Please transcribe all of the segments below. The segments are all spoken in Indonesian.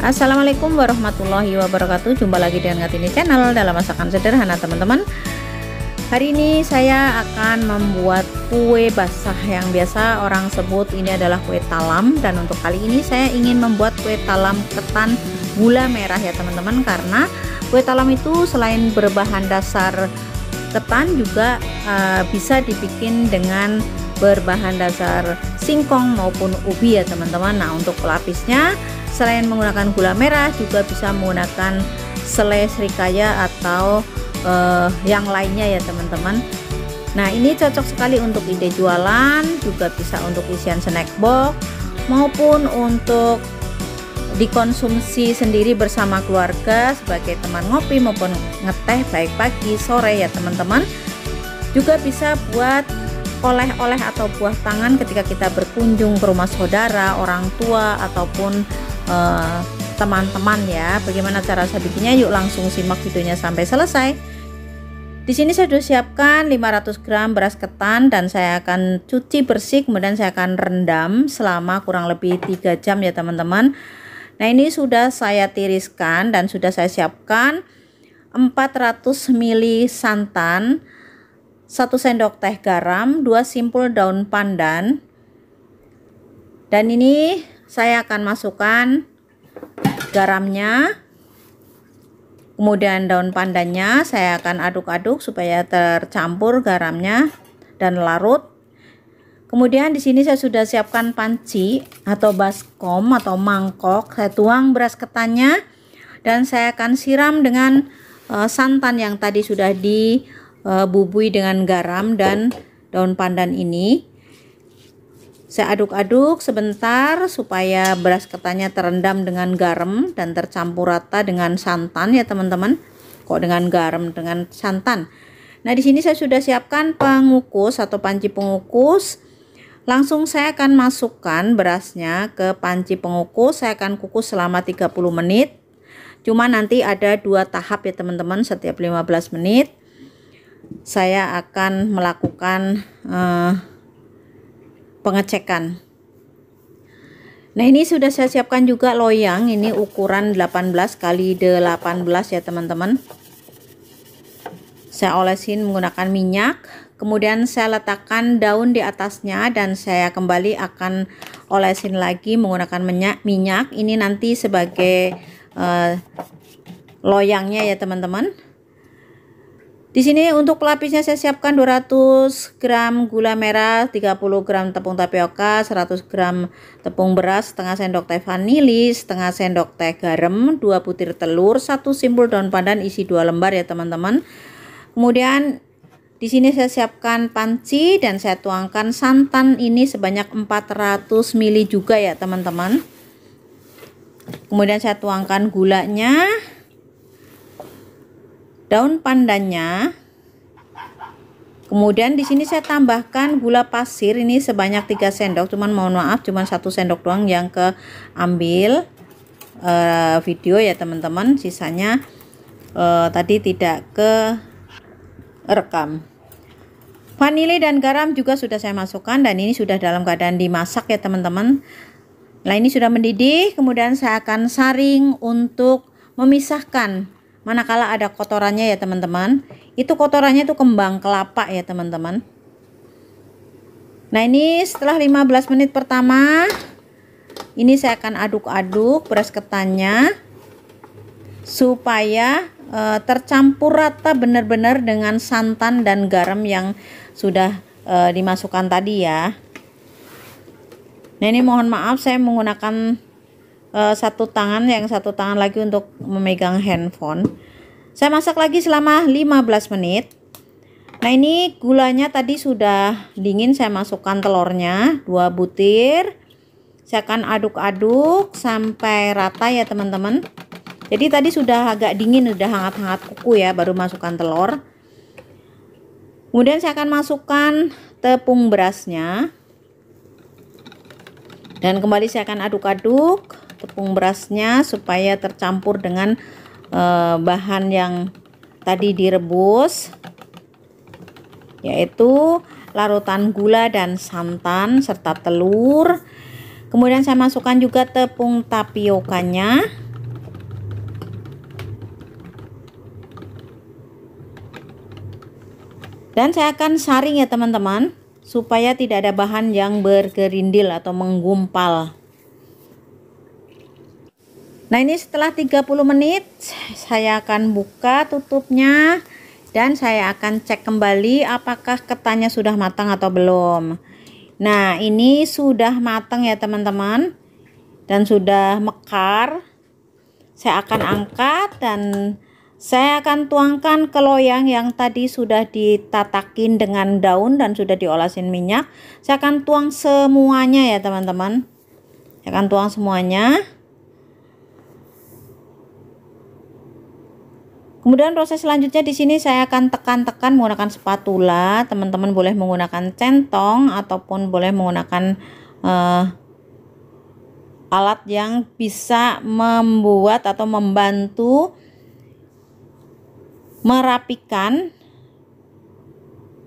Assalamualaikum warahmatullahi wabarakatuh. Jumpa lagi dengan Kartini Channel dalam masakan sederhana, teman-teman. Hari ini saya akan membuat kue basah yang biasa orang sebut ini adalah kue talam, dan untuk kali ini saya ingin membuat kue talam ketan gula merah ya teman-teman, karena kue talam itu selain berbahan dasar ketan juga bisa dibikin dengan berbahan dasar singkong maupun ubi ya teman-teman. Nah, untuk pelapisnya selain menggunakan gula merah juga bisa menggunakan selai serikaya atau yang lainnya ya teman-teman. Nah, ini cocok sekali untuk ide jualan, juga bisa untuk isian snack box maupun untuk dikonsumsi sendiri bersama keluarga sebagai teman ngopi maupun ngeteh baik pagi sore ya teman-teman. Juga bisa buat oleh-oleh atau buah tangan ketika kita berkunjung ke rumah saudara, orang tua ataupun teman-teman ya. Bagaimana cara saya bikinnya? Yuk langsung simak videonya sampai selesai. Di sini saya sudah siapkan 500 gram beras ketan dan saya akan cuci bersih, kemudian saya akan rendam selama kurang lebih 3 jam ya teman-teman. Nah, ini sudah saya tiriskan dan sudah saya siapkan 400 ml santan, 1 sendok teh garam, 2 simpul daun pandan. Dan ini saya akan masukkan garamnya, kemudian daun pandannya saya akan aduk-aduk supaya tercampur garamnya dan larut. Kemudian di sini saya sudah siapkan panci atau baskom atau mangkok. Saya tuang beras ketannya dan saya akan siram dengan santan yang tadi sudah dibubui dengan garam dan daun pandan ini. Saya aduk-aduk sebentar supaya beras ketannya terendam dengan garam dan tercampur rata dengan santan ya teman-teman. Kok dengan garam dengan santan. Nah, di sini saya sudah siapkan pengukus atau panci pengukus. Langsung saya akan masukkan berasnya ke panci pengukus. Saya akan kukus selama 30 menit. Cuma nanti ada 2 tahap ya teman-teman. Setiap 15 menit saya akan melakukan pengecekan. Nah, ini sudah saya siapkan juga loyang. Ini ukuran 18 x 18 ya teman-teman. Saya olesin menggunakan minyak. Kemudian saya letakkan daun di atasnya dan saya kembali akan olesin lagi menggunakan minyak. Ini nanti sebagai loyangnya ya teman-teman. Di sini untuk pelapisnya saya siapkan 200 gram gula merah, 30 gram tepung tapioka, 100 gram tepung beras, setengah sendok teh vanili, setengah sendok teh garam, 2 butir telur, 1 simpul daun pandan isi 2 lembar ya teman-teman. Kemudian di sini saya siapkan panci dan saya tuangkan santan ini sebanyak 400 ml juga ya teman-teman. Kemudian saya tuangkan gulanya, daun pandannya. Kemudian di sini saya tambahkan gula pasir ini sebanyak 3 sendok. Cuman mohon maaf, cuman 1 sendok doang yang keambil video ya teman-teman. Sisanya tadi tidak ke rekam. Vanili dan garam juga sudah saya masukkan dan ini sudah dalam keadaan dimasak ya teman-teman. Nah, ini sudah mendidih, kemudian saya akan saring untuk memisahkan manakala ada kotorannya ya teman-teman. Itu kotorannya itu kembang kelapa ya teman-teman. Nah, ini setelah 15 menit pertama ini saya akan aduk-aduk beras ketannya supaya tercampur rata benar-benar dengan santan dan garam yang sudah dimasukkan tadi ya. Nah, ini mohon maaf saya menggunakan satu tangan, yang satu tangan lagi untuk memegang handphone. Saya masak lagi selama 15 menit. Nah, ini gulanya tadi sudah dingin, saya masukkan telurnya 2 butir. Saya akan aduk-aduk sampai rata ya teman-teman. Jadi tadi sudah agak dingin, sudah hangat-hangat kuku ya, baru masukkan telur. Kemudian saya akan masukkan tepung berasnya. Dan kembali saya akan aduk-aduk tepung berasnya supaya tercampur dengan bahan yang tadi direbus, yaitu larutan gula dan santan serta telur. Kemudian saya masukkan juga tepung tapiokanya. Dan saya akan saring ya teman-teman, supaya tidak ada bahan yang bergerindil atau menggumpal. Nah, ini setelah 30 menit saya akan buka tutupnya dan saya akan cek kembali apakah ketannya sudah matang atau belum. Nah, ini sudah matang ya teman-teman dan sudah mekar. Saya akan angkat dan saya akan tuangkan ke loyang yang tadi sudah ditatakin dengan daun dan sudah diolasin minyak. Saya akan tuang semuanya ya teman-teman. Saya akan tuang semuanya. Kemudian proses selanjutnya di sini saya akan tekan-tekan menggunakan spatula. Teman-teman boleh menggunakan centong ataupun boleh menggunakan alat yang bisa membuat atau membantu merapikan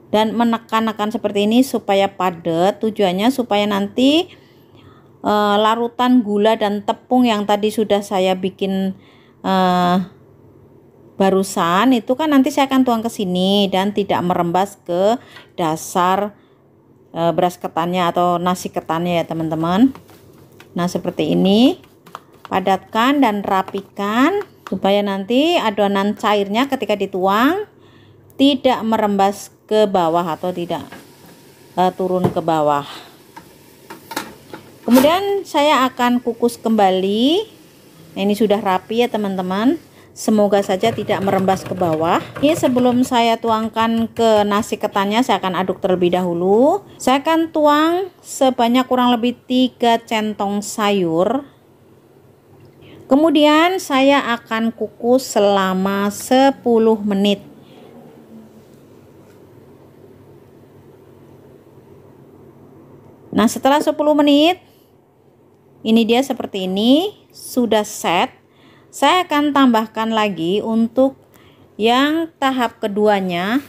dan menekan-nekan seperti ini supaya padat. Tujuannya supaya nanti larutan gula dan tepung yang tadi sudah saya bikin barusan itu kan nanti saya akan tuang ke sini dan tidak merembas ke dasar beras ketannya atau nasi ketannya ya teman-teman. Nah, seperti ini. Padatkan dan rapikan supaya nanti adonan cairnya ketika dituang tidak merembas ke bawah atau tidak turun ke bawah. Kemudian saya akan kukus kembali. Nah, ini sudah rapi ya teman-teman. Semoga saja tidak merembas ke bawah. Ini sebelum saya tuangkan ke nasi ketannya, saya akan aduk terlebih dahulu. Saya akan tuang sebanyak kurang lebih 3 centong sayur. Kemudian saya akan kukus selama 10 menit. Nah, setelah 10 menit, ini dia seperti ini, sudah set. Saya akan tambahkan lagi untuk yang tahap keduanya,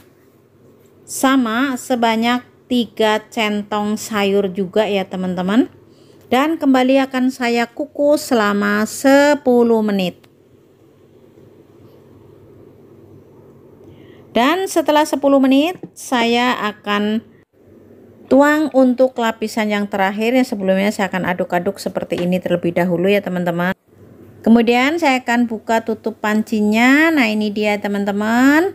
sama sebanyak 3 centong sayur juga ya teman-teman. Dan kembali akan saya kukus selama 10 menit. Dan setelah 10 menit saya akan tuang untuk lapisan yang terakhir. Yang sebelumnya saya akan aduk-aduk seperti ini terlebih dahulu ya teman-teman. Kemudian saya akan buka tutup pancinya. Nah, ini dia teman-teman.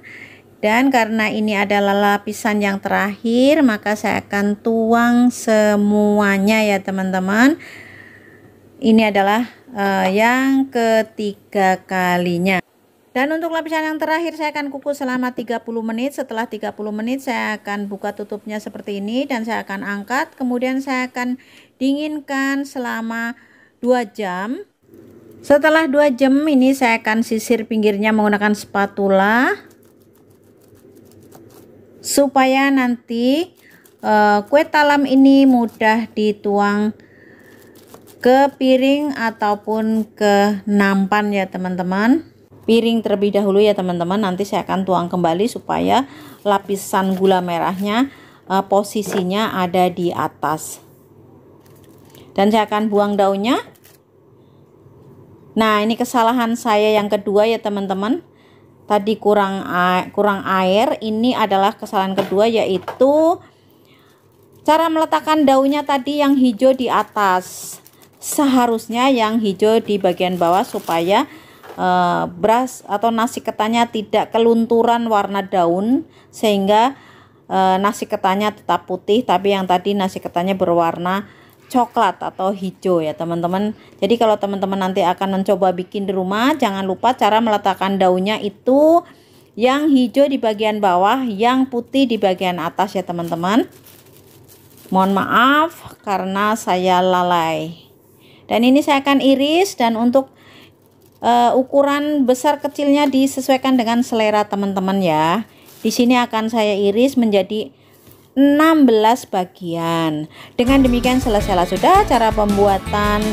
Dan karena ini adalah lapisan yang terakhir, maka saya akan tuang semuanya ya teman-teman. Ini adalah yang ketiga kalinya. Dan untuk lapisan yang terakhir saya akan kukus selama 30 menit. Setelah 30 menit saya akan buka tutupnya seperti ini dan saya akan angkat. Kemudian saya akan dinginkan selama 2 jam. Setelah 2 jam ini saya akan sisir pinggirnya menggunakan spatula supaya nanti kue talam ini mudah dituang ke piring ataupun ke nampan ya teman-teman. Piring terlebih dahulu ya teman-teman, nanti saya akan tuang kembali supaya lapisan gula merahnya posisinya ada di atas. Dan saya akan buang daunnya. Nah, ini kesalahan saya yang kedua ya teman-teman. Tadi kurang air. Ini adalah kesalahan kedua, yaitu cara meletakkan daunnya tadi yang hijau di atas. Seharusnya yang hijau di bagian bawah supaya beras atau nasi ketannya tidak kelunturan warna daun, sehingga nasi ketannya tetap putih, tapi yang tadi nasi ketannya berwarna coklat atau hijau ya teman-teman. Jadi kalau teman-teman nanti akan mencoba bikin di rumah, jangan lupa cara meletakkan daunnya itu yang hijau di bagian bawah, yang putih di bagian atas ya teman-teman. Mohon maaf karena saya lalai. Dan ini saya akan iris, dan untuk ukuran besar kecilnya disesuaikan dengan selera teman-teman ya. Di sini akan saya iris menjadi 16 bagian. Dengan demikian selesailah sudah cara pembuatan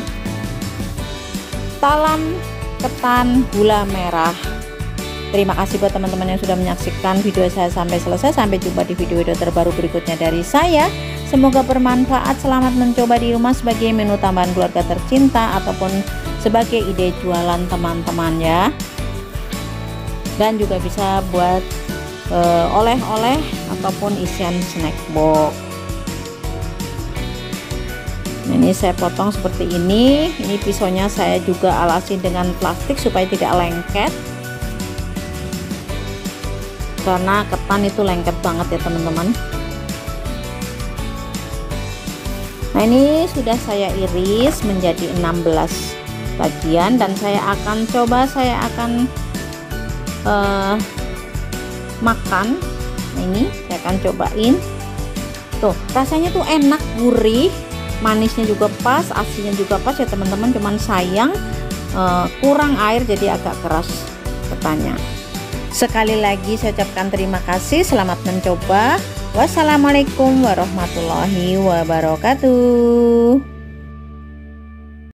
talam ketan gula merah. Terima kasih buat teman-teman yang sudah menyaksikan video saya sampai selesai. Sampai jumpa di video-video terbaru berikutnya dari saya. Semoga bermanfaat. Selamat mencoba di rumah sebagai menu tambahan keluarga tercinta ataupun sebagai ide jualan teman-teman ya. Dan juga bisa buat oleh-oleh ataupun isian snack box. Nah, ini saya potong seperti ini. Ini pisaunya saya juga alasi dengan plastik supaya tidak lengket, karena ketan itu lengket banget ya teman-teman. Nah, ini sudah saya iris menjadi 16 bagian dan saya akan makan. Nah, ini saya akan cobain. Tuh, rasanya tuh enak, gurih, manisnya juga pas, asinnya juga pas ya teman-teman. Cuman sayang kurang air jadi agak keras ketannya. Sekali lagi saya ucapkan terima kasih, selamat mencoba. Wassalamualaikum warahmatullahi wabarakatuh.